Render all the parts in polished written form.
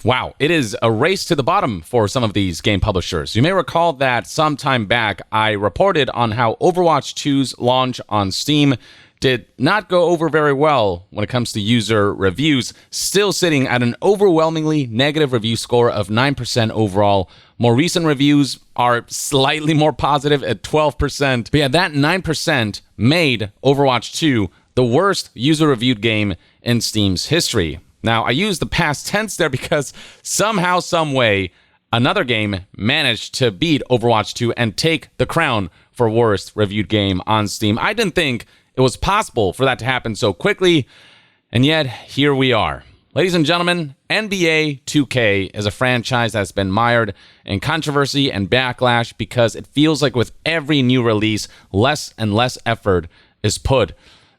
Wow, it is a race to the bottom for some of these game publishers. You may recall that some time back, I reported on how Overwatch 2's launch on Steam did not go over very well when it comes to user reviews, still sitting at an overwhelmingly negative review score of 9% overall. More recent reviews are slightly more positive at 12%. But yeah, that 9% made Overwatch 2 the worst user-reviewed game in Steam's history. Now, I use the past tense there because somehow, some way, another game managed to beat Overwatch 2 and take the crown for worst reviewed game on Steam. I didn't think it was possible for that to happen so quickly, and yet here we are. Ladies and gentlemen, NBA 2K is a franchise that's been mired in controversy and backlash because it feels like with every new release, less and less effort is put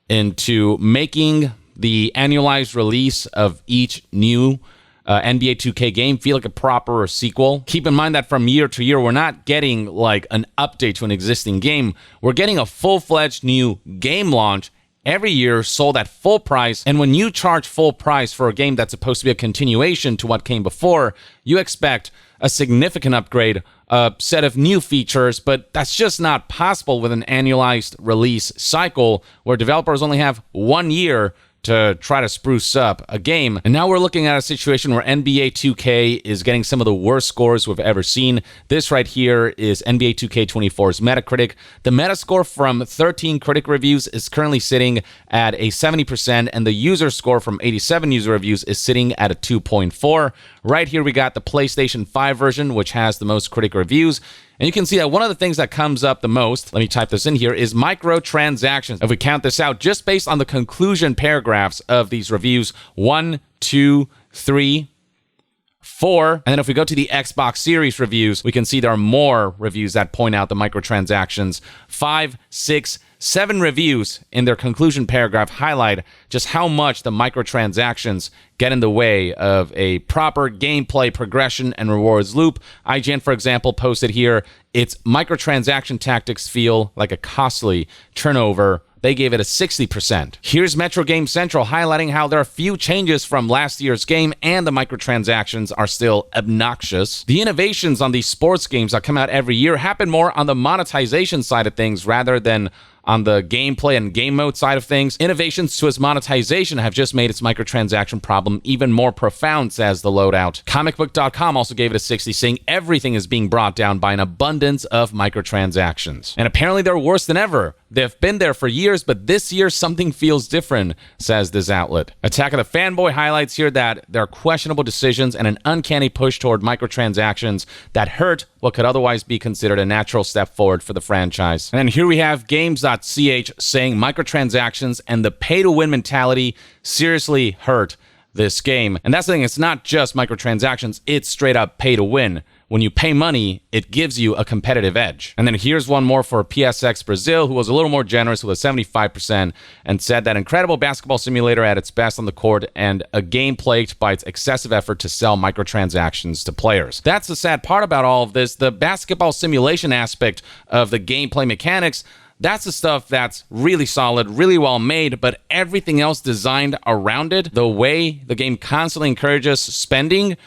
into making the annualized release of each new NBA 2K game feel like a proper sequel. Keep in mind that from year to year, we're not getting like an update to an existing game. We're getting a full-fledged new game launch every year, sold at full price. And when you charge full price for a game that's supposed to be a continuation to what came before, you expect a significant upgrade, a set of new features, but that's just not possible with an annualized release cycle where developers only have 1 year to try to spruce up a game. And now we're looking at a situation where NBA 2K is getting some of the worst scores we've ever seen. This right here is NBA 2K24's Metacritic. The Metascore from 13 critic reviews is currently sitting at a 70%, and the user score from 87 user reviews is sitting at a 2.4. Right here we got the PlayStation 5 version, which has the most critic reviews. And you can see that one of the things that comes up the most, let me type this in here, is microtransactions. If we count this out just based on the conclusion paragraphs of these reviews, 1, 2, 3, 4. And then if we go to the Xbox Series reviews, we can see there are more reviews that point out the microtransactions. 5, 6, 7 reviews in their conclusion paragraph highlight just how much the microtransactions get in the way of a proper gameplay progression and rewards loop. IGN, for example, posted here, its microtransaction tactics feel like a costly turnover. They gave it a 60%. Here's Metro Game Central highlighting how there are few changes from last year's game and the microtransactions are still obnoxious. The innovations on these sports games that come out every year happen more on the monetization side of things rather than on the gameplay and game mode side of things. Innovations to its monetization have just made its microtransaction problem even more profound, says the loadout. Comicbook.com also gave it a 60, saying everything is being brought down by an abundance of microtransactions. And apparently they're worse than ever. They've been there for years, but this year something feels different, says this outlet. Attack of the Fanboy highlights here that there are questionable decisions and an uncanny push toward microtransactions that hurt what could otherwise be considered a natural step forward for the franchise. And then here we have Games.ch saying microtransactions and the pay-to-win mentality seriously hurt this game. And that's the thing, it's not just microtransactions, it's straight up pay-to-win. When you pay money, it gives you a competitive edge. And then here's one more for PSX Brazil, who was a little more generous with a 75% and said that incredible basketball simulator at its best on the court and a game plagued by its excessive effort to sell microtransactions to players. That's the sad part about all of this. The basketball simulation aspect of the gameplay mechanics, that's the stuff that's really solid, really well made, but everything else designed around it, the way the game constantly encourages spending,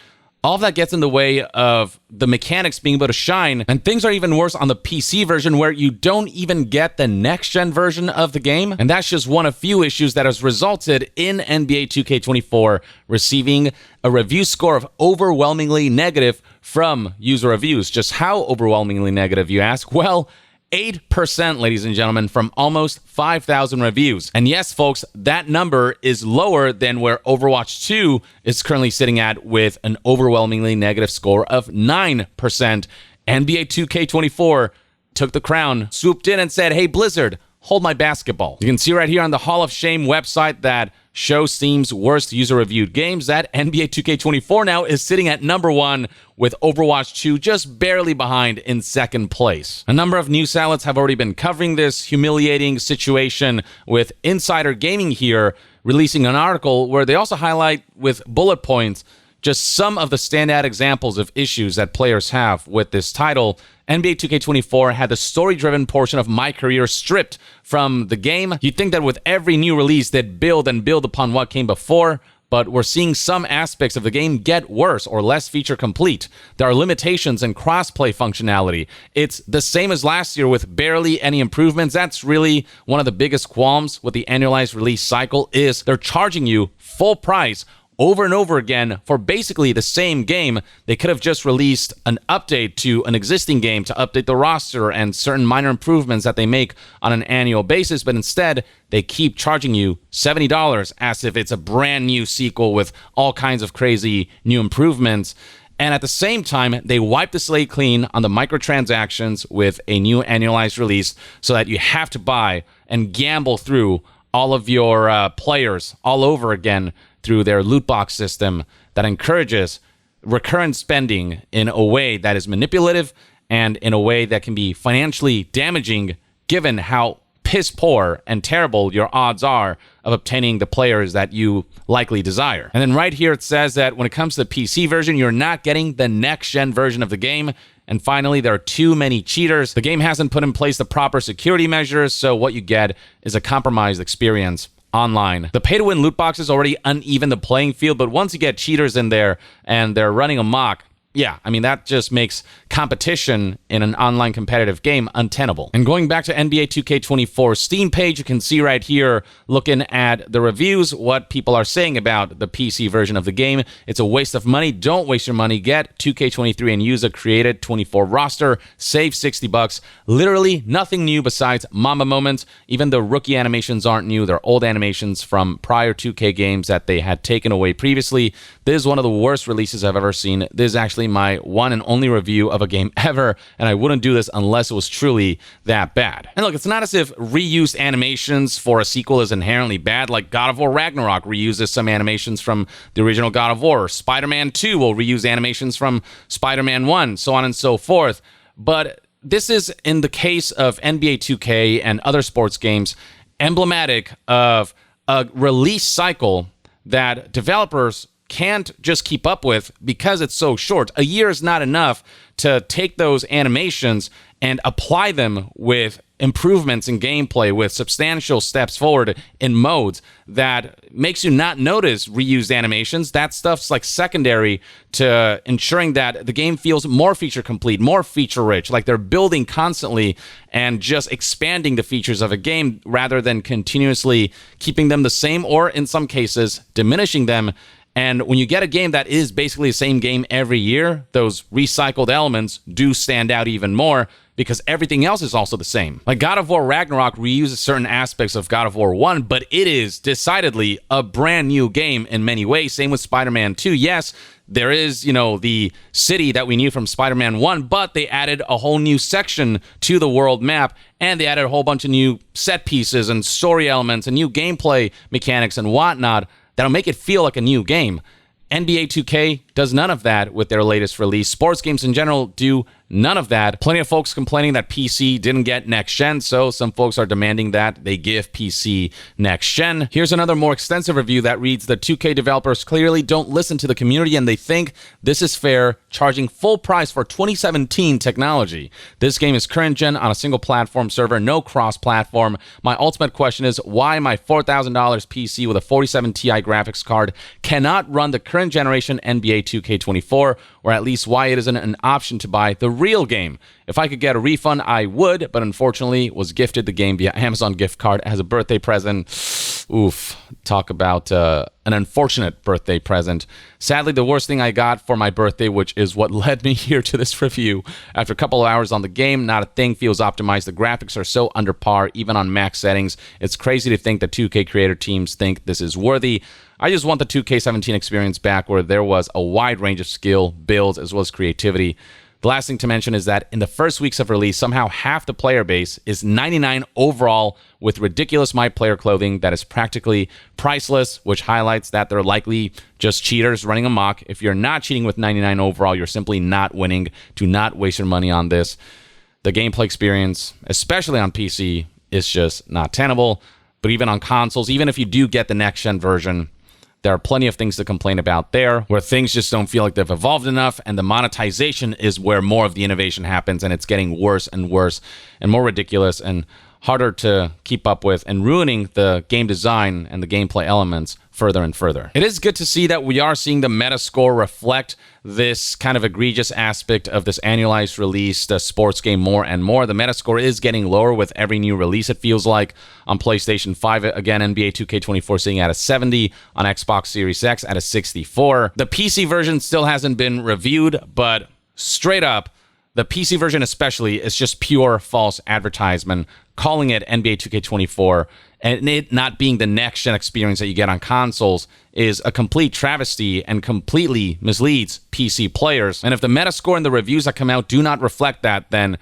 all of that gets in the way of the mechanics being able to shine. And things are even worse on the PC version where you don't even get the next-gen version of the game. And that's just one of few issues that has resulted in NBA 2K24 receiving a review score of overwhelmingly negative from user reviews. Just how overwhelmingly negative, you ask? Well, 8%, ladies and gentlemen, from almost 5,000 reviews. And yes, folks, that number is lower than where Overwatch 2 is currently sitting at with an overwhelmingly negative score of 9%. NBA 2K24 took the crown, swooped in and said, hey, Blizzard, hold my basketball. You can see right here on the Hall of Shame website that shows Steam's worst user-reviewed games that NBA 2K24 now is sitting at number 1 with Overwatch 2 just barely behind in second place. A number of news outlets have already been covering this humiliating situation, with Insider Gaming here releasing an article where they also highlight with bullet points just some of the standout examples of issues that players have with this title. NBA 2K24 had the story-driven portion of My Career stripped from the game. You'd think that with every new release, they'd build and build upon what came before, but we're seeing some aspects of the game get worse or less feature complete. There are limitations in crossplay functionality. It's the same as last year with barely any improvements. That's really one of the biggest qualms with the annualized release cycle is they're charging you full price over and over again for basically the same game. They could have just released an update to an existing game to update the roster and certain minor improvements that they make on an annual basis, but instead they keep charging you $70 as if it's a brand new sequel with all kinds of crazy new improvements. And at the same time, they wipe the slate clean on the microtransactions with a new annualized release so that you have to buy and gamble through all of your players all over again through their loot box system that encourages recurrent spending in a way that is manipulative and in a way that can be financially damaging given how piss poor and terrible your odds are of obtaining the players that you likely desire. And then right here it says that when it comes to the PC version, you're not getting the next-gen version of the game. And finally, there are too many cheaters. The game hasn't put in place the proper security measures, so what you get is a compromised experience online. The pay-to-win loot boxes already uneven the playing field, but once you get cheaters in there and they're running amok, yeah, I mean, that just makes competition in an online competitive game untenable. And going back to NBA 2K24 Steam page, you can see right here, looking at the reviews, what people are saying about the PC version of the game. It's a waste of money. Don't waste your money. Get 2K23 and use a created 24 roster. Save $60. Literally nothing new besides Mamba moments. Even the rookie animations aren't new. They're old animations from prior 2K games that they had taken away previously. This is one of the worst releases I've ever seen. This is actually my one and only review of a game ever, and I wouldn't do this unless it was truly that bad. And look, it's not as if reused animations for a sequel is inherently bad. Like God of War Ragnarok reuses some animations from the original God of War. Spider-Man 2 will reuse animations from Spider-Man 1, so on and so forth. But this is, in the case of NBA 2K and other sports games, emblematic of a release cycle that developers can't just keep up with because it's so short. A year is not enough to take those animations and apply them with improvements in gameplay, with substantial steps forward in modes that makes you not notice reused animations. That stuff's like secondary to ensuring that the game feels more feature complete, more feature rich, like they're building constantly and just expanding the features of a game rather than continuously keeping them the same or in some cases diminishing them. And when you get a game that is basically the same game every year, those recycled elements do stand out even more because everything else is also the same. Like God of War Ragnarok reuses certain aspects of God of War 1, but it is decidedly a brand new game in many ways. Same with Spider-Man 2. Yes, there is, the city that we knew from Spider-Man 1, but they added a whole new section to the world map, and they added a whole bunch of new set pieces and story elements and new gameplay mechanics and whatnot that'll make it feel like a new game. NBA 2K does none of that with their latest release. Sports games in general do none of that. Plenty of folks complaining that PC didn't get next gen, so some folks are demanding that they give PC next gen. Here's another more extensive review that reads, the 2K developers clearly don't listen to the community and they think this is fair, charging full price for 2017 technology. This game is current gen on a single platform server, no cross-platform. My ultimate question is why my $4,000 PC with a 47 Ti graphics card cannot run the current generation NBA 2K24, or at least why it isn't an option to buy the real game. If I could get a refund, I would, but unfortunately was gifted the game via Amazon gift card as a birthday present. Oof, talk about an unfortunate birthday present. Sadly, the worst thing I got for my birthday, which is what led me here to this review. After a couple of hours on the game, not a thing feels optimized. The graphics are so under par, even on max settings. It's crazy to think that 2K creator teams think this is worthy. I just want the 2K17 experience back where there was a wide range of skill, builds, as well as creativity. The last thing to mention is that in the first weeks of release, somehow half the player base is 99 overall with ridiculous My Player clothing that is practically priceless, which highlights that they're likely just cheaters running amok. If you're not cheating with 99 overall, you're simply not winning. Do not waste your money on this. The gameplay experience, especially on PC, is just not tenable. But even on consoles, even if you do get the next-gen version, there are plenty of things to complain about there, where things just don't feel like they've evolved enough, and the monetization is where more of the innovation happens, and it's getting worse and worse and more ridiculous and harder to keep up with, and ruining the game design and the gameplay elements further and further. It is good to see that we are seeing the Metascore reflect this kind of egregious aspect of this annualized release, the sports game more and more. The Metascore is getting lower with every new release, it feels like. On PlayStation 5, again, NBA 2K24 sitting at a 70, on Xbox Series X at a 64. The PC version still hasn't been reviewed, but straight up, the PC version especially is just pure false advertisement, calling it NBA 2K24, and it not being the next-gen experience that you get on consoles is a complete travesty and completely misleads PC players. And if the Metascore and the reviews that come out do not reflect that, then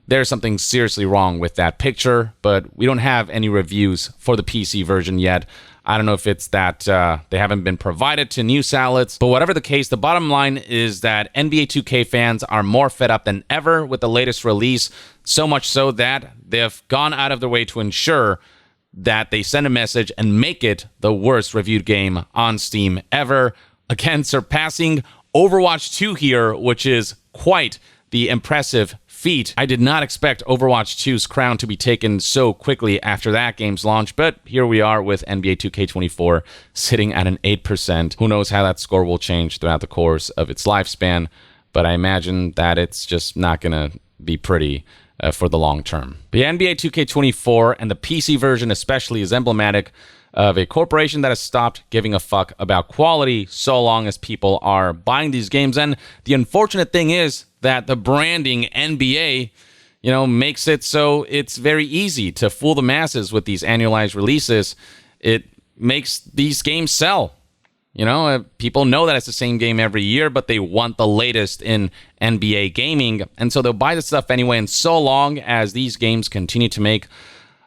there's something seriously wrong with that picture. But we don't have any reviews for the PC version yet. I don't know if it's that they haven't been provided to news outlets, but whatever the case, the bottom line is that NBA 2K fans are more fed up than ever with the latest release, so much so that they've gone out of their way to ensure that they send a message and make it the worst reviewed game on Steam ever, again surpassing Overwatch 2 here, which is quite the impressive feat. I did not expect Overwatch 2's crown to be taken so quickly after that game's launch, but here we are with NBA 2K24 sitting at an 8%. Who knows how that score will change throughout the course of its lifespan, but I imagine that it's just not going to be pretty for the long term. The NBA 2K24 and the PC version especially is emblematic of a corporation that has stopped giving a fuck about quality so long as people are buying these games. And the unfortunate thing is that the branding NBA, makes it so it's very easy to fool the masses with these annualized releases. It makes these games sell. People know that it's the same game every year, but they want the latest in NBA gaming. And so they'll buy the stuff anyway. And so long as these games continue to make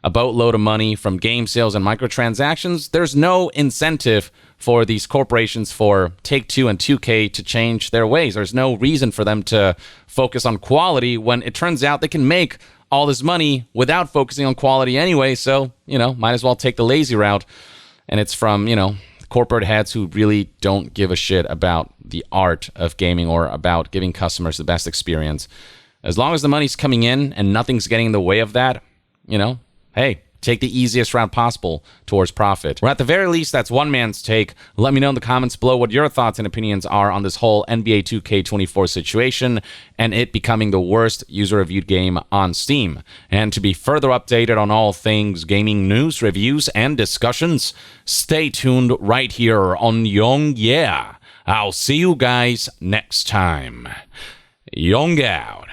a boatload of money from game sales and microtransactions, there's no incentive for these corporations, for Take-Two and 2K, to change their ways. There's no reason for them to focus on quality when it turns out they can make all this money without focusing on quality anyway. So, might as well take the lazy route. And it's from, corporate heads who really don't give a shit about the art of gaming or about giving customers the best experience. As long as the money's coming in and nothing's getting in the way of that, hey, take the easiest route possible towards profit. Or at the very least, that's one man's take. Let me know in the comments below what your thoughts and opinions are on this whole NBA 2K24 situation and it becoming the worst user-reviewed game on Steam. And to be further updated on all things gaming news, reviews, and discussions, stay tuned right here on Young Yeah. I'll see you guys next time. Young out.